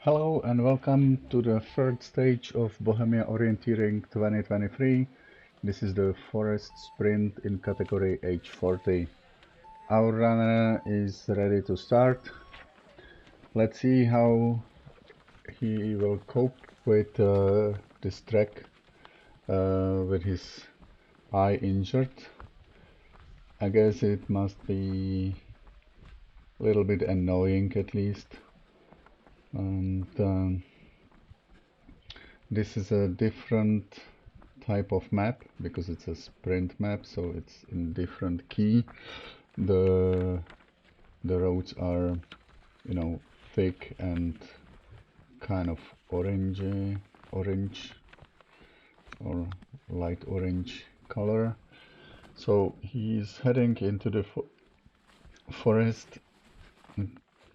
Hello and welcome to the third stage of Bohemia Orienteering 2023. This is the forest sprint in category H40. Our runner is ready to start. Let's see how he will cope with this track with his eye injured. I guess it must be a little bit annoying at least. And this is a different type of map because it's a sprint map, so it's in different key. The roads are, thick and kind of orange or light orange color. So he's heading into the forest.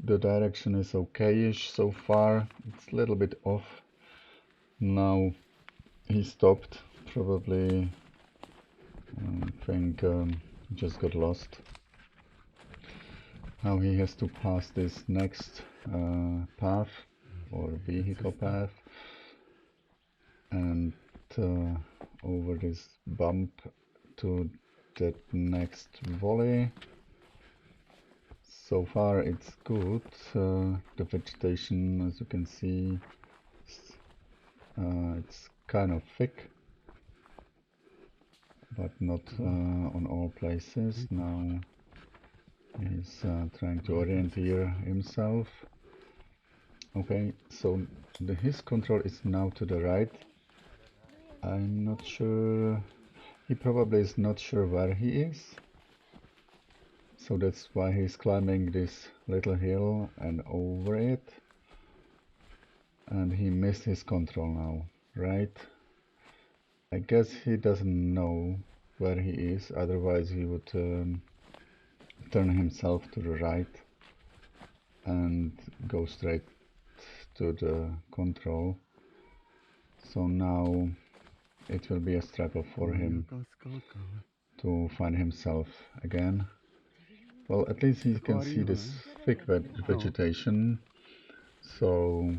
The direction is okayish so far. It's a little bit off. Now he stopped, probably I think just got lost. Now he has to pass this next path or vehicle path and over this bump to that next valley. So far it's good. The vegetation, as you can see, it's kind of thick, but not on all places. Now he's trying to orienteer himself. Okay, so his control is now to the right. I'm not sure. He probably is not sure where he is. So that's why he's climbing this little hill and over it. And he missed his control now, right? I guess he doesn't know where he is, otherwise he would turn himself to the right and go straight to the control. So now it will be a struggle for him to find himself again. Well, at least he can see this thick vegetation, so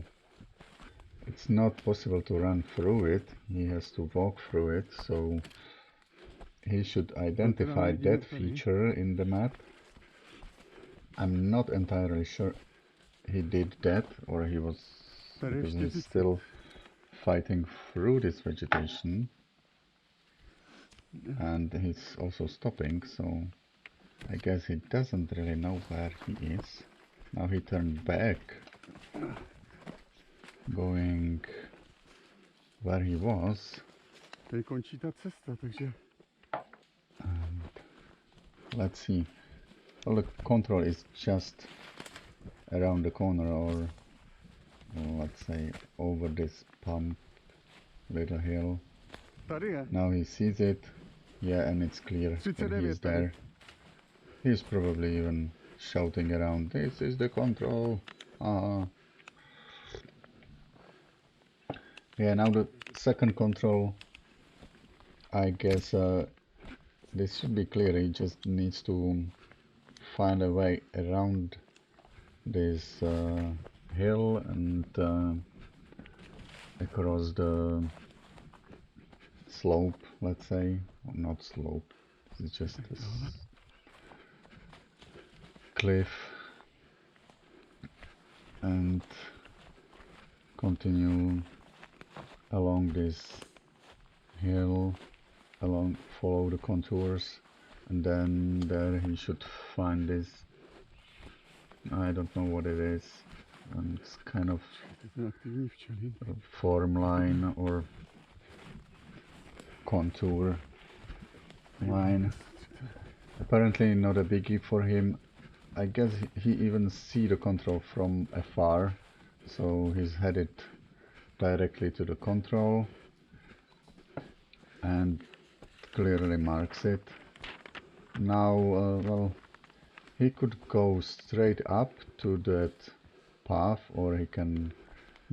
it's not possible to run through it. He has to walk through it, so he should identify that feature in the map. I'm not entirely sure he did that, or he was, because he's still fighting through this vegetation, and he's also stopping, so I guess he doesn't really know where he is. Now he turned back, going where he was. And let's see. Well, the control is just around the corner, or let's say over this pump, little hill. Now he sees it, yeah, and it's clear that he is there. He's probably even shouting around, "This is the control!" Yeah, now the second control, I guess this should be clear. He just needs to find a way around this hill and across the slope, let's say, or not slope, it's just a cliff, and continue along this hill, follow the contours, and then there he should find this, I don't know what it is, and it's kind of a form line or contour line. Apparently not a biggie for him. I guess he even see the control from afar, so he's headed directly to the control and clearly marks it. Now, well, he could go straight up to that path, or he can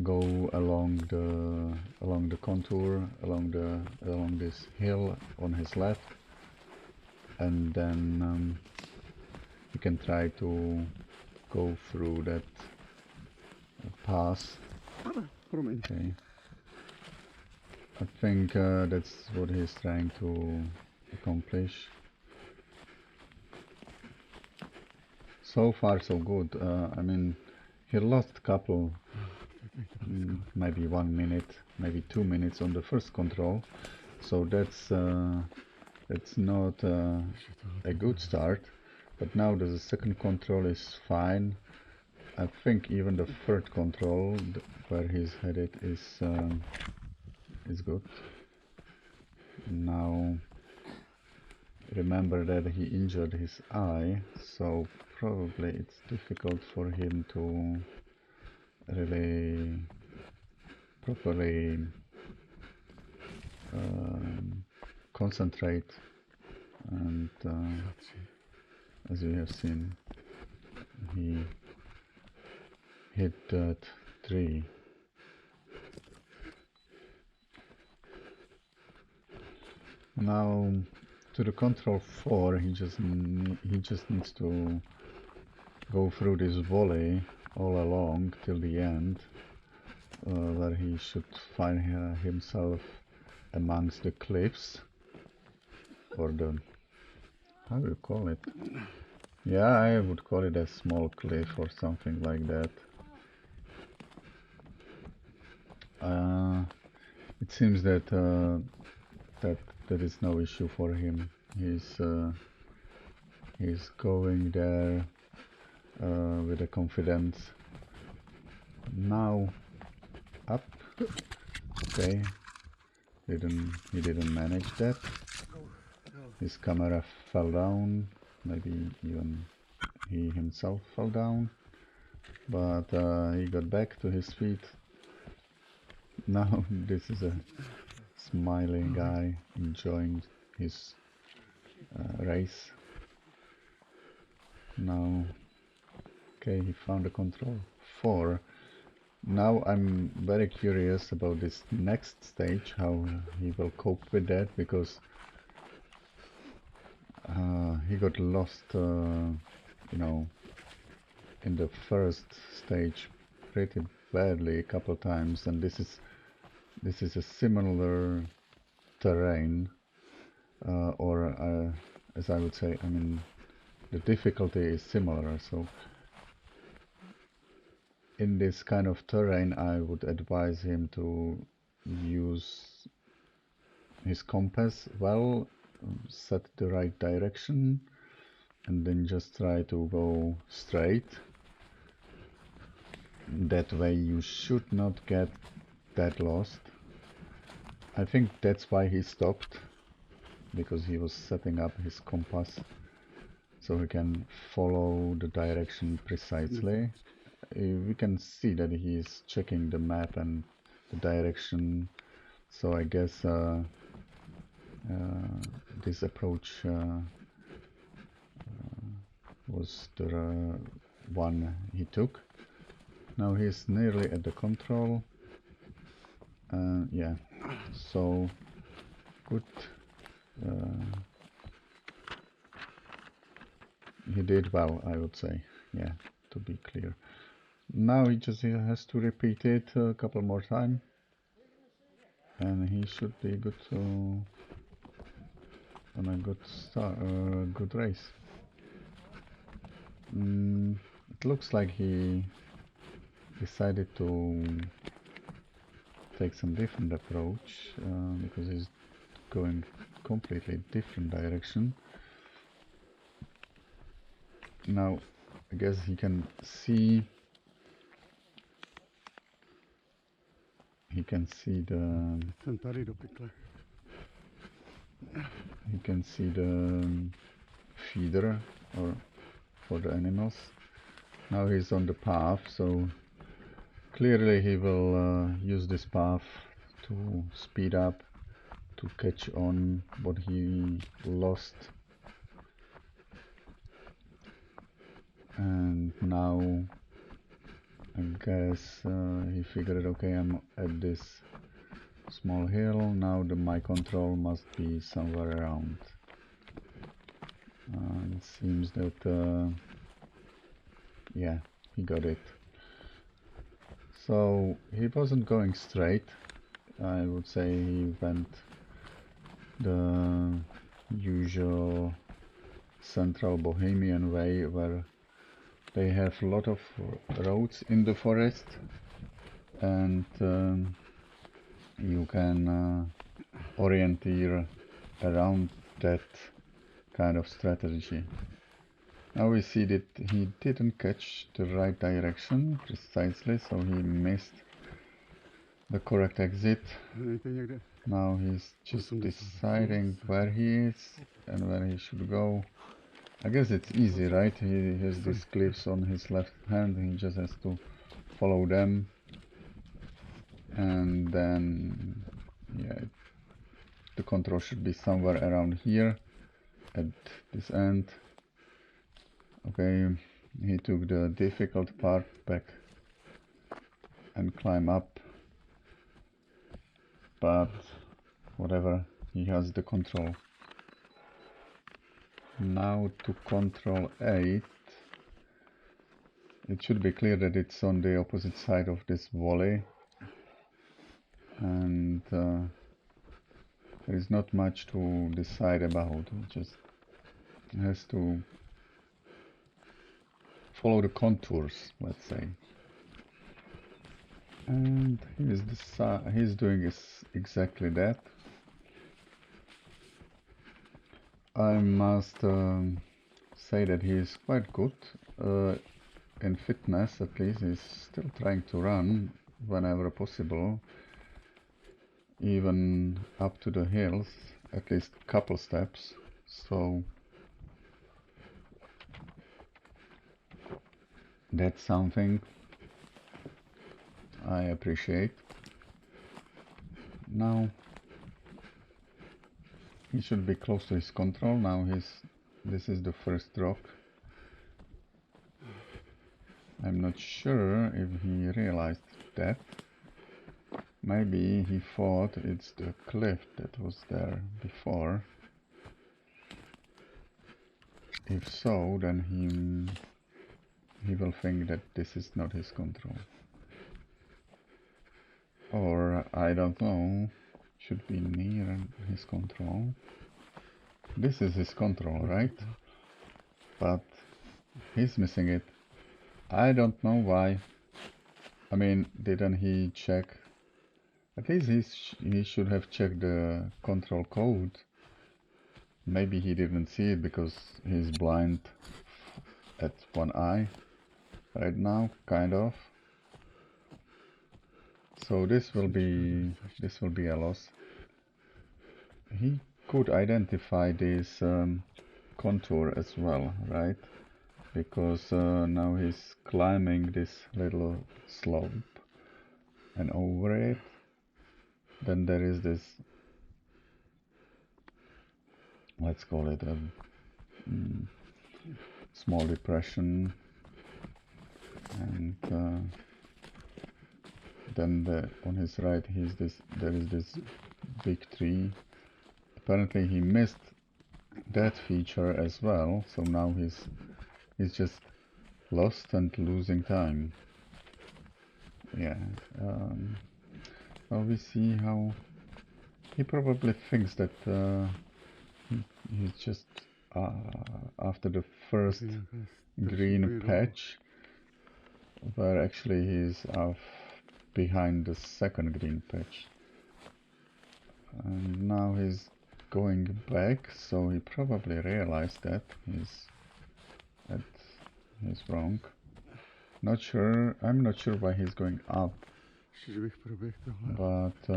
go along the contour, along this hill on his left, and then he can try to go through that pass Okay. I think that's what he's trying to accomplish. So far so good. I mean, he lost a couple, maybe 1 minute, maybe 2 minutes on the first control. So that's not a good start. But now the second control is fine. I think even the third control, where he's headed, is good. Now remember that he injured his eye, so probably it's difficult for him to really properly concentrate, and as we have seen, he hit that tree. Now to the control 4, he just needs to go through this volley all along till the end, where he should find himself amongst the cliffs, or the, how do you call it? Yeah, I would call it a small cliff or something like that. It seems that that there is no issue for him. He's going there with a confidence. Now up. Okay. He didn't manage that. His camera fell down. Maybe even he himself fell down. But he got back to his feet. Now this is a smiling guy enjoying his race. Now, okay, he found the control 4. Now I'm very curious about this next stage, how he will cope with that, because he got lost, you know, in the first stage pretty badly a couple of times, and this is a similar terrain, or as I would say, I mean, the difficulty is similar. So in this kind of terrain, I would advise him to use his compass well, set the right direction, and then just try to go straight. That way you should not get that lost. I think that's why he stopped, because he was setting up his compass so he can follow the direction precisely. We can see that he is checking the map and the direction, so I guess this approach was the one he took. Now he's nearly at the control. Yeah, so good. He did well, I would say. Yeah, to be clear. Now he just has to repeat it a couple more times, and he should be good on a good start, good race. It looks like he decided to take some different approach, because he's going completely different direction. Now I guess he can see the feeder or for the animals. Now he's on the path, so clearly he will use this path to speed up, to catch on what he lost. And now I guess he figured, okay, I'm at this small hill, now my control must be somewhere around. It seems that yeah, he got it. So he wasn't going straight. I would say he went the usual central Bohemian way, where they have a lot of roads in the forest, and you can orienteer around that kind of strategy. Now we see that he didn't catch the right direction precisely, so he missed the correct exit. Now he's just deciding where he is and where he should go. I guess it's easy, right? He has these cliffs on his left hand, he just has to follow them. And then, yeah, the control should be somewhere around here at this end. Okay, he took the difficult part back and climb up, but whatever, he has the control. Now to control 8, it should be clear that it's on the opposite side of this valley, and there is not much to decide about. It just has to follow the contours, let's say. And he's doing exactly that. I must say that he is quite good in fitness, at least. He's still trying to run whenever possible, even up to the hills, at least a couple steps. So that's something I appreciate. Now he should be close to his control. Now this is the first rock. I'm not sure if he realized that. Maybe he thought it's the cliff that was there before. If so, then he will think that this is not his control. Or, I don't know, should be near his control. This is his control, right? But he's missing it. I don't know why. I mean, didn't he check? At least he should have checked the control code. Maybe he didn't see it because he's blind at one eye right now, kind of. So this will be a loss. He could identify this contour as well, right? Because now he's climbing this little slope, and over it then there is this, let's call it a small depression, and then on his right there is this big tree. Apparently he missed that feature as well, so now he's just lost and losing time. Yeah. Well, we see how he probably thinks that he's just after the first green patch, where actually he's behind the second green patch. And now he's going back, so he probably realized that he's wrong. Not sure. I'm not sure why he's going up, but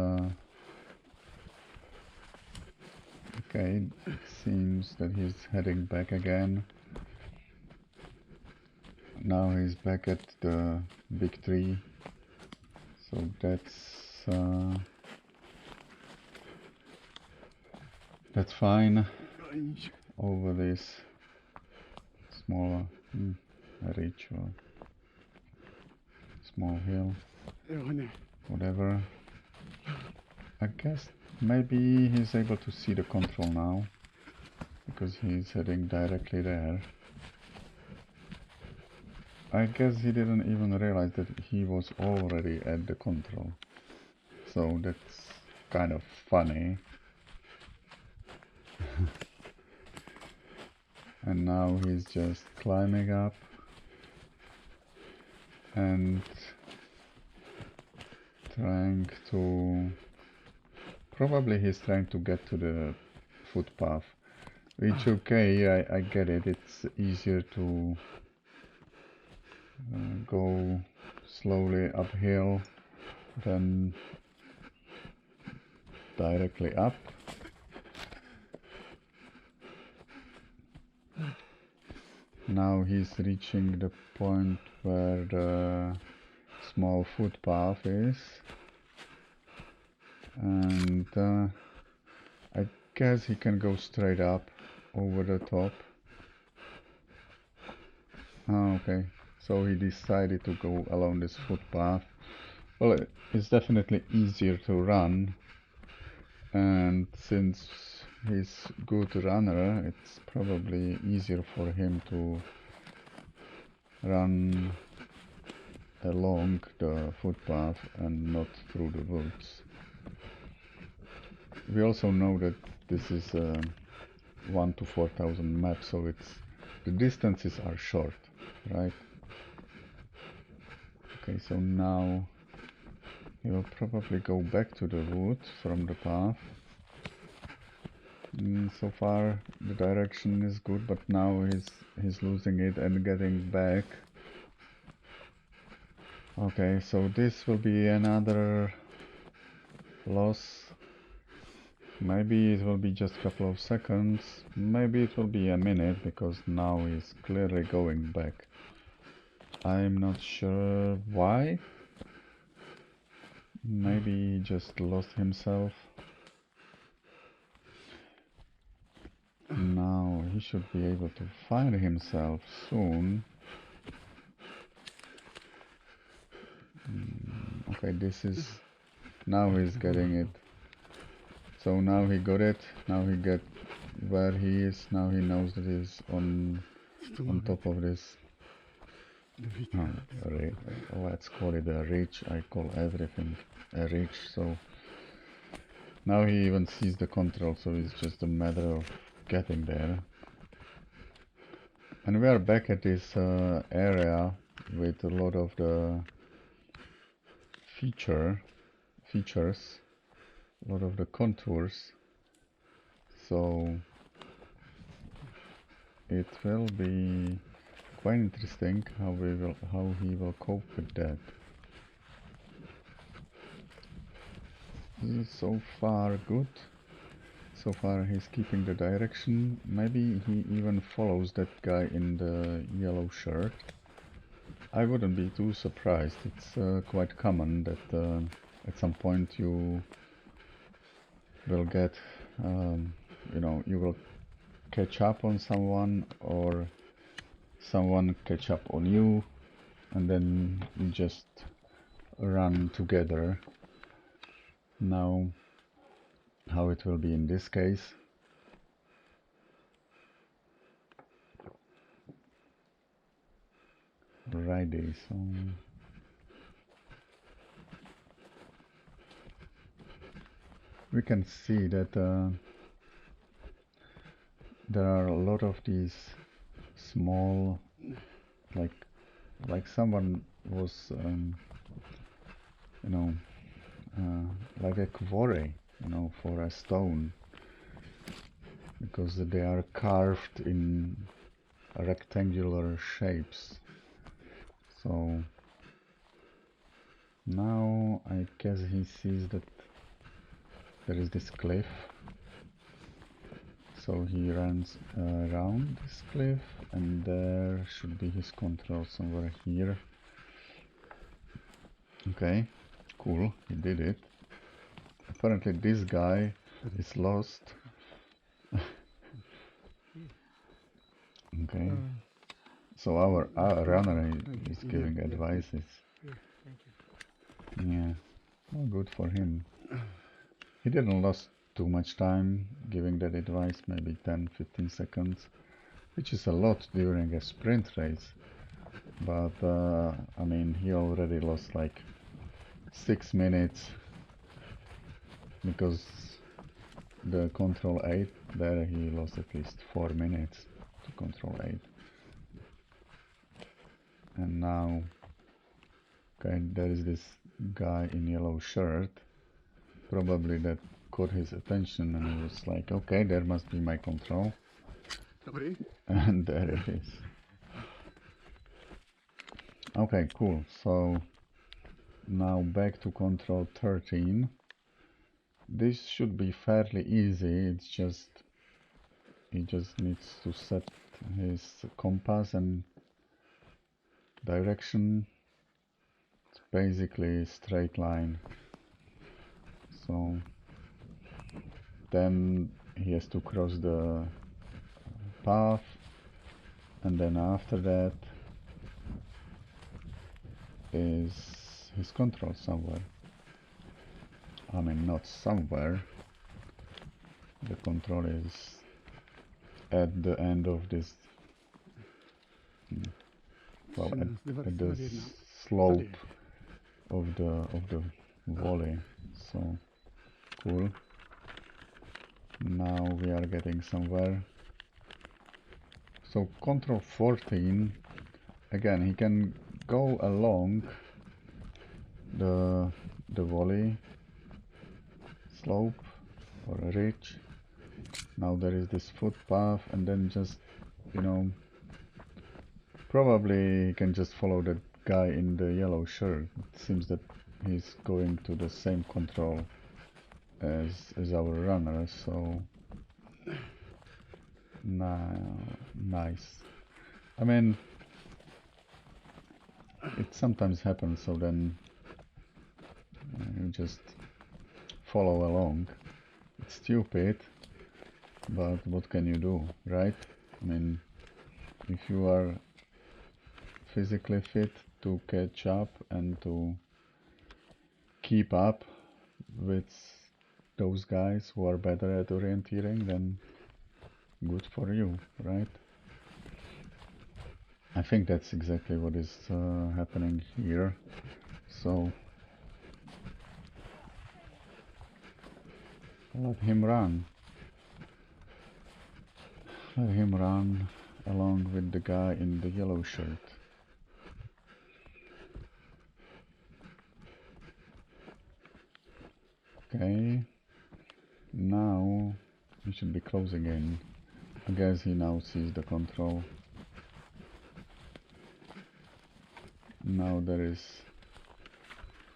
okay, it seems that he's heading back again. Now he's back at the big tree, so that's fine. Over this small ridge or small hill, whatever. I guess maybe he's able to see the control now, because he's heading directly there. I guess he didn't even realize that he was already at the control. So that's kind of funny. And now he's just climbing up and trying to... Probably he's trying to get to the footpath. Which, okay, I get it. It's easier to go slowly uphill than directly up. Now he's reaching the point where the small footpath is, and I guess he can go straight up over the top. Oh, okay, so he decided to go along this footpath. Well, it's definitely easier to run, and since he's a good runner, it's probably easier for him to run along the footpath and not through the woods. We also know that this is a 1 to 4,000 map, so the distances are short, right? Okay, so now he will probably go back to the woods from the path. So far the direction is good, but now he's losing it and getting back. Okay, so this will be another loss. Maybe it will be just a couple of seconds, maybe it will be a minute, because now he's clearly going back. I'm not sure why. Maybe he just lost himself. Now he should be able to find himself soon. Okay, this is... now he's getting it. So now he got it, now he get where he is, now he knows that he's on top of this. Let's call it a ridge. I call everything a ridge. So now he even sees the control, so it's just a matter of getting there. And we are back at this area with a lot of the features, a lot of the contours. So it will be quite interesting how he will cope with that. So far good. So far he's keeping the direction. Maybe he even follows that guy in the yellow shirt. I wouldn't be too surprised. It's quite common that at some point you will get, you know, you will catch up on someone, or someone catch up on you, and then you just run together. Now, how it will be in this case. Righty, so we can see that there are a lot of these small, like someone was, you know, like a quarry, you know, for a stone, because they are carved in rectangular shapes. So now I guess he sees that there is this cliff, so he runs around this cliff, and there should be his control somewhere here. Okay, cool, he did it. Apparently this guy is lost. Okay, so our runner is giving advices. Yeah, well, good for him. He didn't lose too much time giving that advice, maybe 10-15 seconds, which is a lot during a sprint race. but I mean, he already lost like 6 minutes because the control 8 there he lost at least 4 minutes to control 8. And now, okay, there is this guy in yellow shirt, probably that caught his attention, and he was like, okay, there must be my control. Sorry. And there it is. Okay, cool. So now back to control 13. This should be fairly easy. It's just he just needs to set his compass and direction. It's basically a straight line. So then he has to cross the path, and then after that is his control somewhere. I mean, not somewhere. The control is at the end of this, well, at the slope of the volley. So cool. Now we are getting somewhere. So control 14, again, he can go along the volley slope or a ridge. Now there is this footpath, and then just, you know, probably he can just follow that guy in the yellow shirt. It seems that he's going to the same control as our runner, so nice. I mean, it sometimes happens, so then you just follow along. It's stupid, but what can you do, right? I mean, if you are physically fit to catch up and to keep up with those guys who are better at orienteering, then good for you, right? I think that's exactly what is happening here. So let him run. Let him run along with the guy in the yellow shirt. Okay, now he should be closing in. I guess he now sees the control. Now there is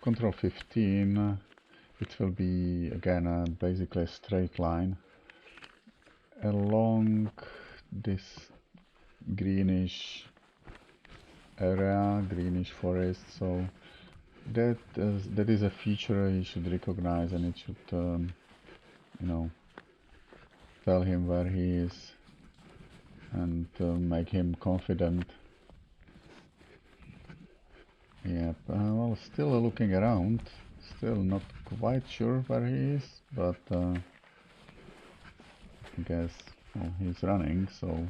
control 15. It will be again basically a straight line along this greenish area, greenish forest. So that is a feature he should recognize, and it should you know, tell him where he is and make him confident. Yep, well, still looking around, still not quite sure where he is, but I guess, well, he's running, so...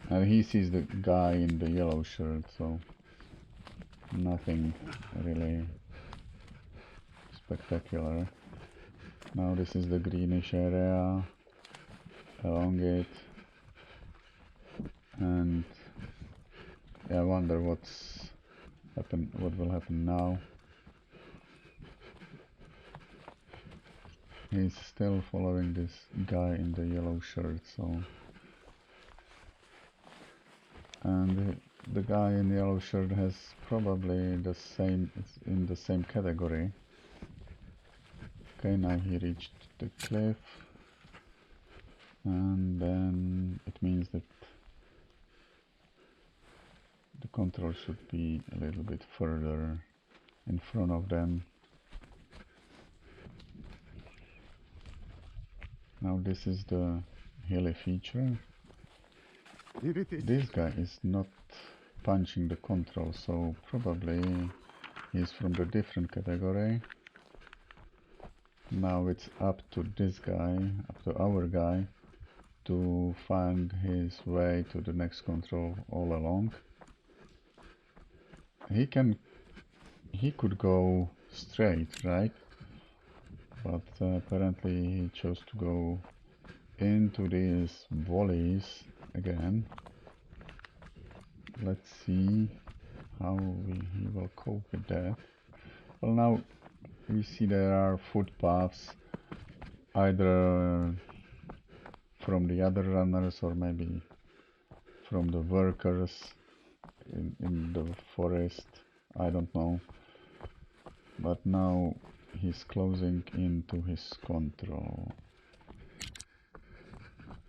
And he sees the guy in the yellow shirt, so nothing really spectacular. Now this is the greenish area along it, and yeah, I wonder what will happen now. He's still following this guy in the yellow shirt, so... And the guy in the yellow shirt has probably the same, it's in the same category. Okay, now he reached the cliff, and then it means that the control should be a little bit further in front of them. Now this is the hilly feature. This guy is not punching the control, so probably he's from the different category. Now it's up to this guy, up to our guy, to find his way to the next control all along. He could go straight, right? But apparently he chose to go into these volleys again. Let's see how he will cope with that. Well, now we see there are footpaths either from the other runners or maybe from the workers in the forest. I don't know. But now he's closing into his control.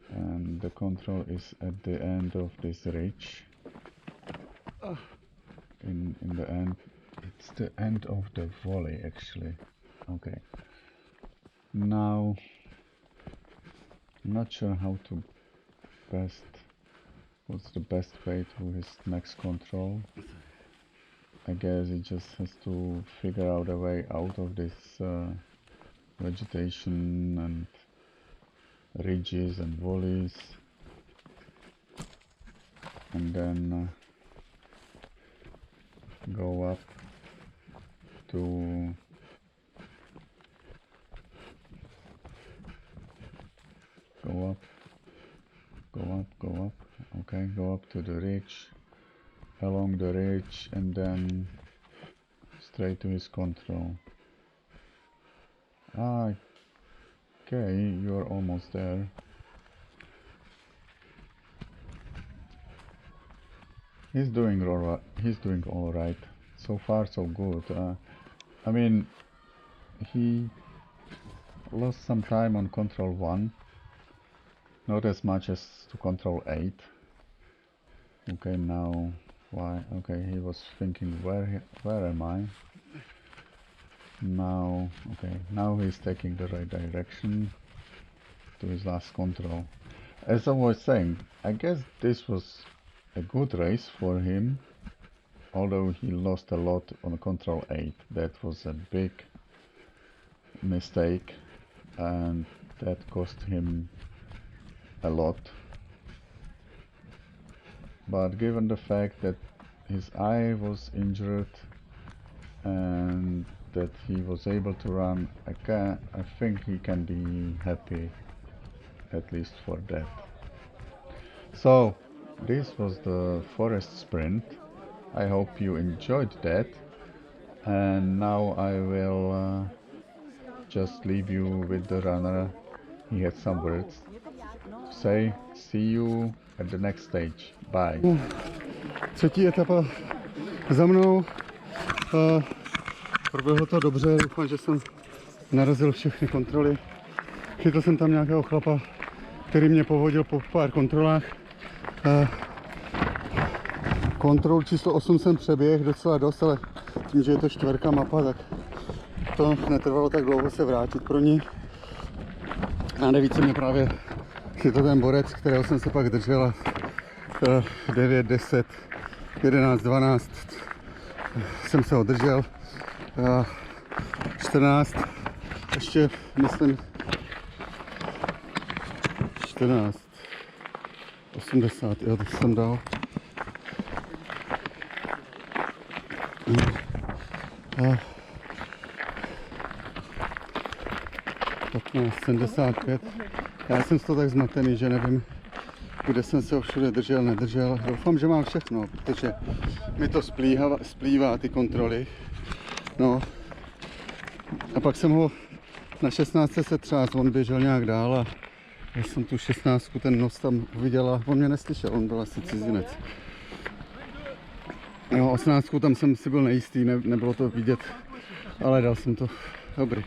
And the control is at the end of this ridge. In the end, it's the end of the valley actually. Okay. Now, I'm not sure how to what's the best way to his next control. I guess he just has to figure out a way out of this vegetation and ridges and valleys, and then go up to go up, okay, go up to the ridge, along the ridge, and then straight to his control. Okay, you're almost there. He's doing all right. So far, so good. I mean, he lost some time on control 1. Not as much as to control 8. Okay, now why? Okay, he was thinking where am I? Now, okay, now he's taking the right direction to his last control. As I was saying, I guess this was a good race for him, although he lost a lot on control 8. That was a big mistake, and that cost him a lot. But given the fact that his eye was injured and that he was able to run, I think he can be happy, at least for that. So this was the forest sprint. I hope you enjoyed that, and now I will just leave you with the runner. He had some words to say. See you at the next stage. Bye. Třetí etapa za mnou. Proběhlo to dobře, doufám, že jsem narazil všechny kontroly. Chytl jsem tam nějakého chlapa, který mě povodil po pár kontrolách. Kontrol číslo 8 jsem přeběhl docela dost, ale tím, že je to čtvrka mapa, tak to netrvalo tak dlouho se vrátit pro ní. A nejvíce mě právě chytl ten borec, kterého jsem se pak držel. 9, 10, 11, 12 jsem se održel. 14, ještě myslím 14, 80, jo, to jsem dal. 15, 75. Já jsem z toho tak zmatený, že nevím, kde jsem se ho všude držel, nedržel. Doufám, že mám všechno, protože mi to splývá ty kontroly. No. A pak jsem ho na 16 se třásl, on běžel nějak dál a já jsem tu 16, ten nos tam uviděl a on mě neslyšel, on byl asi cizinec. Jo, 18 tam jsem si byl nejistý, nebylo to vidět, ale dal jsem to. Dobrý.